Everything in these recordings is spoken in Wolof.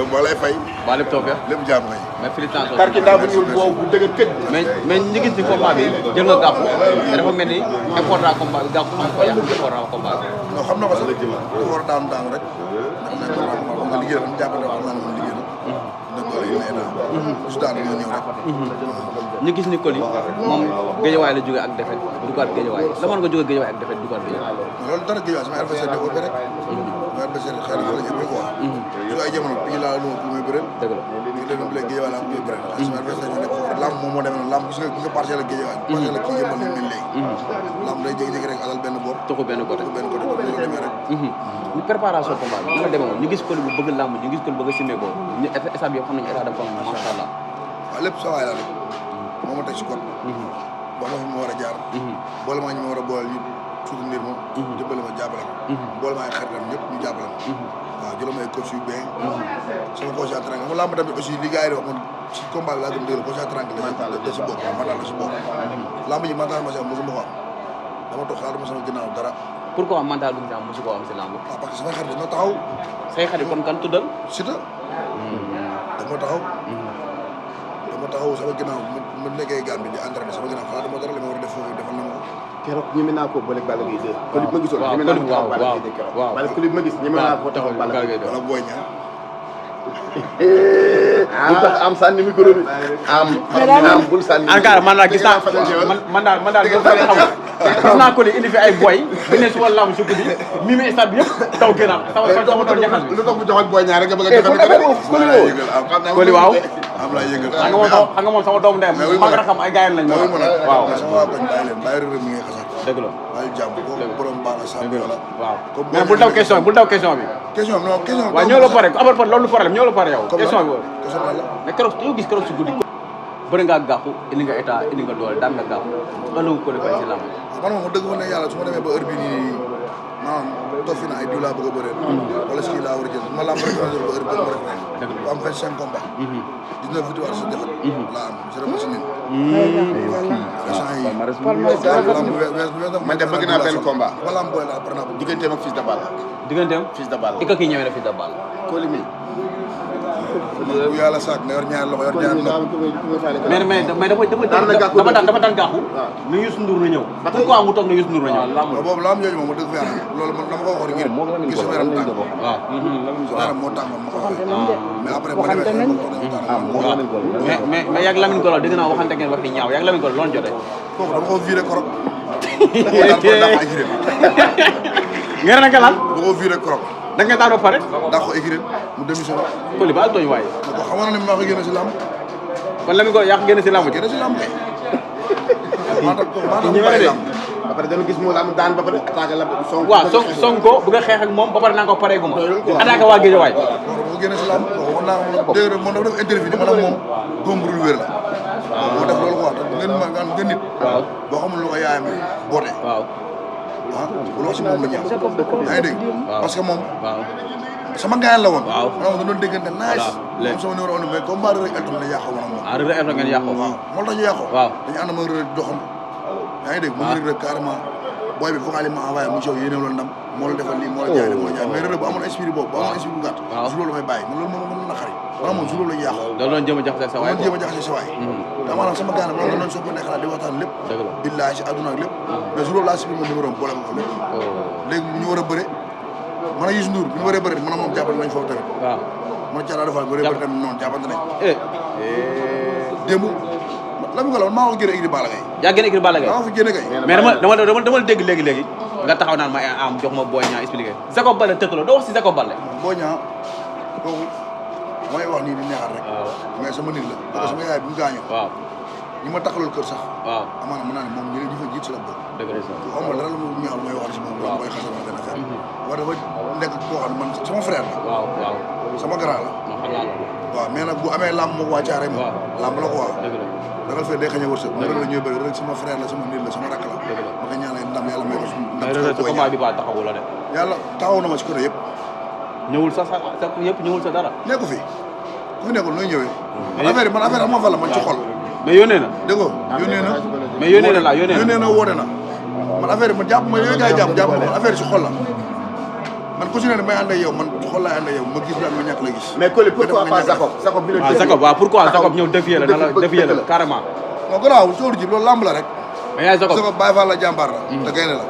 donc maa lay fay. waa lépp toog lépp jàmm kay. mais félicitations. tarkindaa bu ñuul boobu bu dëgër këj. mais ñu gis ni combat bi jël nga gàpp te dafa mel ni important combat bi gàpp am ko yàq important combat bi. non xam na ko sax dafa war a daanu rek ndax nag xam nga liggéey la jàpp na xam naa ne moom liggéey la. dina doole yi lay daan. su daan ñoo ñëw rek. ñu gis ni Coly moom Guédiawaye la jógee ak défaite dugaat Guédiawaye la mën nga jógee Guédiawaye ak défaite dugaat Guédiawaye. loolu dara Guédiawaye sama adversaire dafa bëre rek. sama adversaire xëy na la jëmee quoi. su ay jamono bii laa lu ma muy bëre. dëgg la fii léegi nag Guédiawaye laa muy bëre. sama adversaire ñu nekk foofu lamb moom moo demee noonu lamb gis nga parcelle ak Guédiawaye. parcelle ak kii yëmbal ni mel léegi. lamb day jékki-jékki rek alal benn boor. toxu benn côté loolu demee rek. ñu préparation combat bi nga demee woon ñu gis Coly bu bëgg lamb ñu gis Coly bëgg a simee ko ñu état bi yëpp xam nañu état de forme macha allah. waaw lépp sa waay la rek moo ma teg si code. ba ma fi ma war a jaar. boole maa ñu ma war a booleel ñu suutu mbir ma. jëppale ma jàppale ma. boole maa ay xaritam ñëpp ñu jàppale ma. waaw jëloon ay coach yu bien. sama coach à tranquille ma lamb tamit aussi li gars yi di wax man si combat bi laa gën dëgër coach à tranquille la si bopp mental la si bopp. lamb ji mental ma si am mosuma ko am dama toog xalaatuma sama ginnaaw dara. pourquoi mental bu ñu am mosu koo am si lamb. waaw parce que samay xarit dañoo taxaw. say xarit kon kan tuddal. Siteu. dama taxaw. dama taxaw sama ginnaaw ma nekkee gaan bi di entraîné sama ginnaaw xalaatuma dara li ma war a def foofu defal na ma ko. keroog ñeme naa ko bële Balla Gaye 2. Coly bi ma gisoon ñeme naa ko taxaw Balla Gaye 2 keroog. waaw wala Coly bi ma gis ñeme naa ko taxaw Balla Gaye 2. wala Boy Niang. bu tax am sànni micro bi. am bul sànni. en tout cas man daal gis naa man daal gis naa Coly indi fi ay boy bi ne si wàllu lamb si guddi mi mi stade bi yëpp taw génnaat sama doon jaxas bi. lu tax mu joxoon Boy Niang rek nga bëgg a defal Coly waaw. am laa yëngal xam nga moom sama doomu ndeyam mag rakam ay gars lañ waaw waaw sama waa bañ bàyyi leen bàyyi rek mi ngi xasar. dëgg la bàyyi jàmm ko borom baax la sàmm wala. waaw mais bul daw question bi question bi non question bi. waaw ñoo la pare amal par loolu problème ñoo la pare yow question bi question la mais keroog yow gis keroog si guddi bëri ngaa gàqu indi nga état indi nga doole daan nga gàqu ëllëgu Coly Faye si lamb man moom dëgg fa ne yàlla su ma demee ba heure bii nii maanaam toog fi na ay diw laa bëgg a bëreel wala ski laa war a jël ma lamb rek ba heure bii ma def bu am 25 combats 19 victoires sa défaite laa am je remercie nin man de bëgg naa benn combat. ma lamb booy laa par naa digganteem ak Fils de Balla. digganteem Fils de Balla. ika kii ñëwee na Fils de Balla Coly mi. bu yàlla saak na yor ñaar loxo yor ñaar loxo mais dafa daan gàqu na Youssou Ndour na ñëw pourquoi mu toog na Youssou Ndour na ñëw boobu lamb jooju moom ma dëgg fa yàlla loolu man dama ko waxoon ngir sama yaram tàng waaw sama yaram moo tàngoon ma ko waxee mais après ma demee mais yàgg Lamine Golo dégg naa waxante ngeen wax ni ñaaw yàgg Lamine Golo loolu jotee kooku dama ko viré korok dama ko daan ko écrire ngeen na nga lan dama ko viré korok da nga daan ba pare daa ko écrire mu démissionné Coly baal tooñ waaye ko xamoon na ne maa ko génne si lamb kon Lamine Golo yàq génn si lamb ji génne si lamb kay maa tax mu bàyyi lamb ba pare dama gis mu la am daan ba pare attaqué la waaw Sonko bëgg a xeex ak moom ba pare naa ko pareegu ma attaqué waa Guédiawaye bu ko génne si lamb waxoon naa ko dégg moom dafa def interview man ak moom góombrul wér la moo def loolu quoi te ngeen nit boo xamul lu ko yaayam boote waaw bu loo si moom la ñaaw yaa ngi dégg parce que moom waaw sama gaañ la woon waaw maanaam da doon déggante nice moom sama numéro on mais comme Rëg Elton la yàqoo man ak moom Rëg Elton ngeen yàqoo waaw moo tax ñu yàqoo waaw dañu ànd ma Rëg doxantu yaa ngi dégg mu ngi Rëg carrément booy bi vocal yi ma envoyé mu sow yéene la ndam moo la defal lii moo la jaay moo la jaay mais Rëg bu amoon esprit boobu bu amoon esprit bu gàtt su loolu may bàyyi man loolu moom na xarit maanaam moom su loolu lañu yàqoo da doon jéem a jaxase sa waay jéem a jaxase sa waay te maanaam sama gànna ma doon soppante xalaat di waxtaan lépp billaay si àdduna ak lépp mais su loolu laa sibir ma numéro am boole ko lépp léegi ñu war a bëre man a Youssou Ndour bi ñu waree bëri man a moom jàppante nañ foofu tamit waaw man Thiara Fall bu waree bëri tamit noonu jàppante nañ démb la mu ko la maa ko génne écurie Balla Gaye yaa génne écurie Balla Gaye maa ko fi génne kay mais dama dégg léegi nga taxaw naan ma am jox ma Boy Niang expliqué Jacob Baldé tëkkaloo doo wax si Jacob Baldé Boy Niang kooku mooy wax nii di neexal rek mais sama nit la parce que sama yaay bi mu gaañoo waaw ñi ma taxalool kër sax waaw amaana mën naa ne moom ñu fa jiit si la bokk dëgg la xam nga dara lu mu ñaaw mooy wax si moom loolu mooy xasal ma benn affaire war dafa nekk koo xam ne man sama frère la waaw sama grand la waaw mais nag bu amee lamb moo ko waa Thiaré moom lamb la ko waaw dagal fee day xañ a wërsëg mu rek la ñuy bëri rek sama frère la sama nit la sama rakk la ma koy ñaanal ndam yàlla may ko mais combat bi ba taxawu la de yàlla taxaw na ma si côté yëpp ñëwul sa yëpp ñëwul sa dara nekku fi ku fi nekkul nooy ñëwee man affaire am ma fa la man ci xol mais yónnee na dégg nga yónnee na mais yónnee na woote na man affaire man jàpp ma yooyu gars yi jàpp man affaire si xol la man ku si ne may ànd ak yow man xool laay ànd ak yow ma gis daal ma ñàkk la gis. mais Coly pourquoi pas Jacob bi la. waaw Jacob waaw pourquoi Jacob ñëw défier la na la défier la carrément. non gannaaw sóoru ji loolu lamb la rek. mais yaay Jacob Baye Fall la jàmbaar la. te gaynde la.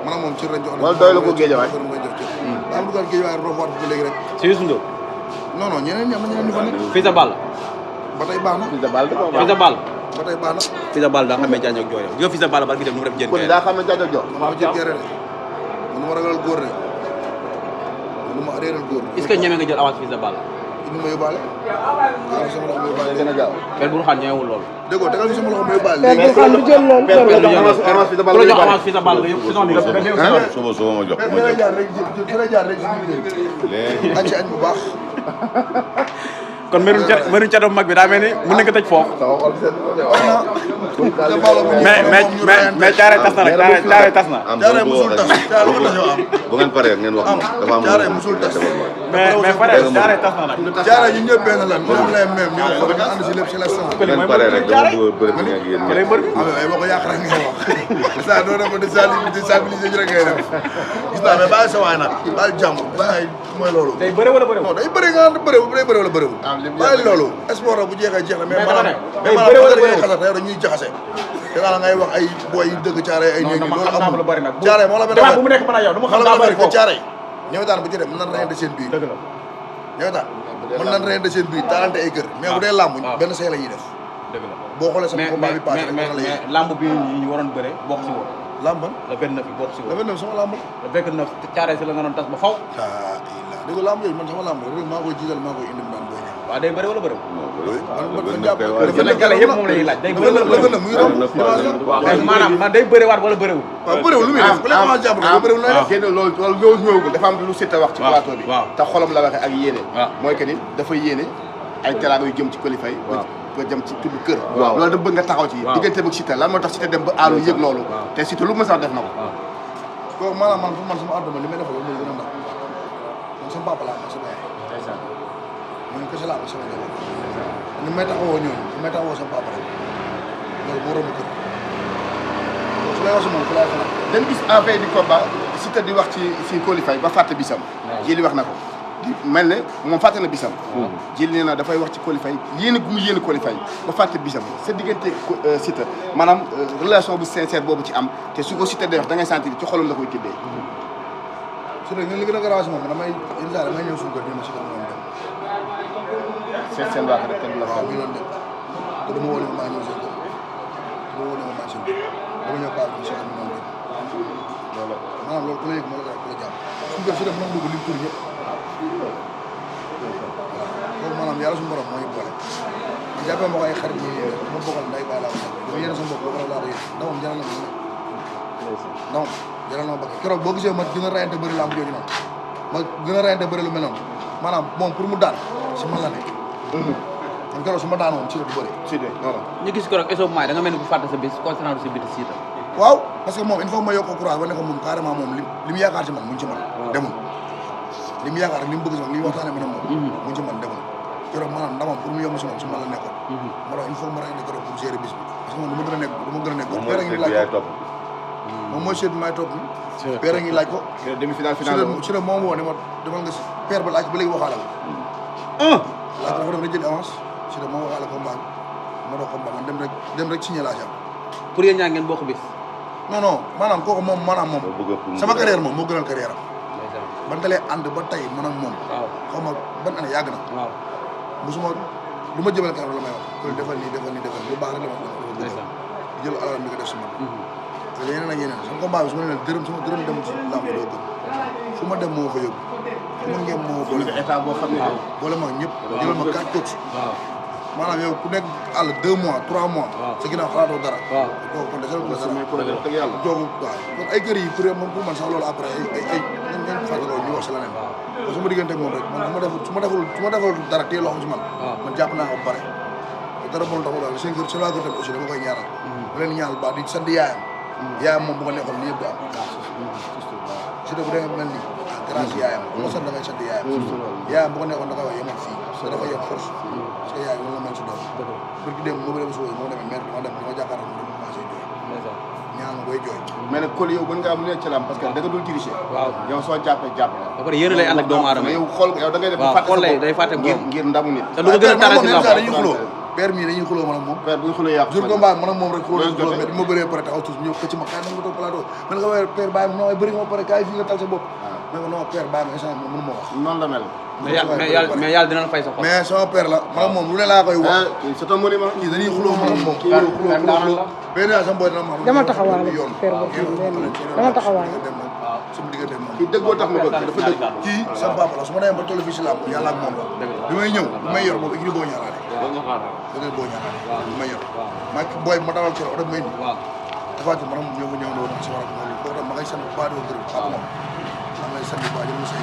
man ak moom cër lañ jox. wala doy la ko géejawaay. daa am dugal géejawaay roofaat ba léegi rek. si Youssou Ndour. non non ñeneen ñi am na ñeneen ñu fa nekk. Fils de Balla. ba tey baax na. Fils de Balla Fils de Balla. ba tey baax na. Fils de Balla daa xamee Diagne ak Jooy yow. Fils de Balla barki dem nu mu def jën Coly daa xam ne Diagne ak Jooy. ma jël gerte de. man ma ragal góor de. man ma réeral góor. est-ce que ñeme nga jël avance Fils de Balla. indi ma yóbbaale. tegal sama loxo ma yóbbaale gën a gaaw. Père Bour Khane ñëwul loolu. déggoo tegal sama loxo ma yóbbaale. Père Bour Khane du jël loolu. Père Fils de Balla ku la jox avance Fils de Balla nga yëpp saison bi nga suba ma jox fi la jaar rek léegi. añ ci añ bu baax. kon mënuñ ca mag bi daa mel ni mën na ko tëj foofu. mais caare tas na rek caare tas na. jaaree musul tas jaaree lu ko tas yow am. bu ngeen paree ngeen wax dafa am jaaree musul tas. mais pare caare tas na nag. jaaree ñun ñëpp benn lan ñoom lay même ñoo ko dañu ànd si lépp si la sama. bu ngeen paree rek dama bëgg bëri bi ak yéen lay mbër bi. ay boo ko yàq rek ngay wax. ça doo def déstabiliser ñu rek ngay def. gis naa mais bàyyi sa waay nag bàyyi jàmm bàyyi mooy loolu. day bëre wala bëre non day bëre nga bëre day bëre wala bëriwul. bàyyi loolu sport la bu jeexee jeex na mais maanaam day bëre wala bëriwul xasat yow dañuy jaxase te daal ngay wax ay boy yu dëgg caare ay ñooñu loolu amul lu bari nag caare moo la benn bu mu nekk mën a yow dama xam daa bari foofu caare ñëwetaan bu ci dem mën nan reyante seen biir dëgg la ñëwetaan mën nan reyante seen biir taalante ay kër mais bu dee làmb benn say la ñuy def dëgg la boo xoolee sama combat bi passé rek mais lamb bi ñu waroon bëre bokk si woon lamb le 29 bi bokk si woon le 29 sama lamb le 29 caare si la nga doon tas ba faw dégg lamb yooyu man sama lamb rek maa koy jiital maa koy indi mu daan booy ñëw waaw day bëre wala bëre Sénégalais yëpp moom la ñuy laaj day bëre la muy romb maanaam man day bëre waat wala bëréwul waaw bëréwul lu muy def ku leen ma jàpp rek bëréwul lay def génn loolu ñëwagul dafa am lu Siteu wax ci plateau bi te xolam la waxee ak yéene mooy que ni dafa yéene ay teraanga yu jëm ci Coly Faye ba jëm ci tudd kër loolu da bëgg nga taxaw ci diggante ak Siteu lan moo tax Siteu dem ba aalu yëg loolu te Siteu lu mu sax def na ko kooku maanaam man pour man sama àdduna li may defal loolu gën a ndax man sama papa laa sama yaay ñooñu kese laa ko sama njaboot ni may taxawoo ñooñu ni may taxawoo sama papa rek loolu moo romb kër su lay wax si moom fu laay fanaan dañ gis en veille du combat Siteu di wax ci Coly Faye ba fàtte bisam ji li wax na ko mel ne moom fàtte na bisam ji li nee na dafay wax ci Coly Faye yéen gu mu yéen Coly Faye ba fàtte bisam sa diggante Siteu maanaam relation bu sincère boobu ci am te su ko Siteu day wax da ngay sentir ci xolam la koy tibbee su dee li gën a garaaw si moom damay ñëw suñu kër ñu ma si dem noonu dem seen waa rek te du la waaw ñu doon dem te dama wóole ma maa ñëw seen kër dama wóole ma maa seen kër dama ñëw paal bi si dem noonu dem loolu maanaam loolu ku la yëg moo la ko la jàmm suñu kër si dem mën dugg lim tur ñëpp waaw maanaam yàlla suñu borom moo ñu boole ñu jàppee ma ko ay xarit ñi ma bokkal nday bàyyi laa ko dama yéene sama bopp la ko laa ko yéen ndamam jaral na ma ndamam jaral na ma bëgg keroog boo gisee ma gën a rayante bëri lamb jooju noonu ma gën a rayante bëri lu mel noonu maanaam moom pour mu daan si man la nekk man keroog su ma daan woon si la du bëri ñu gis ko rek échauffement da nga mel ni ku fàtte sa bis concentré si biti Siteu waaw parce que moom il faut ma yokk ko courage ba ne ko moom carrément moom li mu yaakaar si man mu ngi ci man demul li mu yaakaar ak li mu bëgg si man li mu waxtaane ma ne moom mu ngi ci man demul keroog maanaam ndamam pour mu yomb si moom si man la nekkoon moo tax il faut ma rayante keroog pour gérer bis bi parce que moom du ma gën a nekk père a ngi laaj ko moom mooy seet maay topp père a ngi laaj ko demi-finale si la moom woo ne ma demal nga si père ba laaj ba léegi waxaale ko laaj ko dafa def na jël avance si la moo waxaale combat ma dox combat man dem rek signé laa si am pour yéen ñaa ngeen bokk bis non maanaam kooku moom sama carrière moom moo gënal carrière am ban dalee ànd ba tey man ak moom xaw ma ban année yàgg na musuma lu ma jëmale kanam la may wax kon defal nii lu baax rek la ma wax jël alal mi ko def si man te yeneen ak yeneen sama combat bi su ma nee dërëm sama dërëm dem ci làmb doo gën fu ma dem moo fa yóbbu fu ma ngeen moo boole état boo xam ne boole ma ñëpp jëlal ma 4 coach maanaam yow ku nekk àll 2 mois 3 mois sa ginnaaw xalaatoo dara kooku kon desal ko dara joogu waaw kon ay kër yi pour man sax loolu après ay nañ fàttaloo ñu wax si leneen parce que su ma diggante ak moom rek man su ma deful dara téye loxo si man jàpp naa ko ba pare dara bon taxul daal seen kër seen waa kër tamit aussi dama koy ñaanal bu leen ñaanal baax di sant yaayam moom bu ko neexoon li yëpp du am surtout bu dee mel nii grâce yaayam bu ma sant da ngay sant yaayam bu ko neexoon da koy wax yemal fii te dafa yem force parce que yaay loolu la mel si doom bërki dem moo ba dem suba moo demee maire bi ma dem di ma jàkkaarloo mu dem commencé jooy ñaan ma koy jooy. mais nag Coly yow mën ngaa mu ne ci lam parce que da nga dul tricher. waaw yow soo jàppee jàpp la. ba pare yéen lay ànd ak doomu aadama yow xool yow da ngay def waaw xool lay day fàtte borom ngir ndamu nit. te lu ko gën a tara ci la dañuy xuloo père mii dañuy xuloo man ak moom père bu ñu xulee yàqu jour combat man ak moom rek xuloo mais ma bëree pare taxaw tuus ñëw ko ci ma kaay na nga toog plateau man nga wér père bàyyi ma non bëri ma pare kaay fii nga tal sa bopp mais ko non père bàyyi ma instant moom mënu ma wax noonu la mel. mais yàlla dina la fay sa xol mais sama père la man ak moom lu ne laa koy wax c'est un monument. kii dañuy xuloo man ak moom xuloo benn yaa sama boy dina ma dama taxawaale père boobu dama taxawaale sama diggante moom kii dëggoo tax ma bëgg dafa dëgg. kii sama papa la su ma demee ba toll fii si làmb yàlla ak moom la bi may ñëw bi may yor boobu équipe boo ñaaraale da boo ñaaraale bi may yor maa booy ma dawal kër oto may ni dafa ci man ñoo ko ñëw na woon si war ak moom ko tam ma ngay sant bu baax doo gërëm papa moom ma ngay sant bu baax jël ma say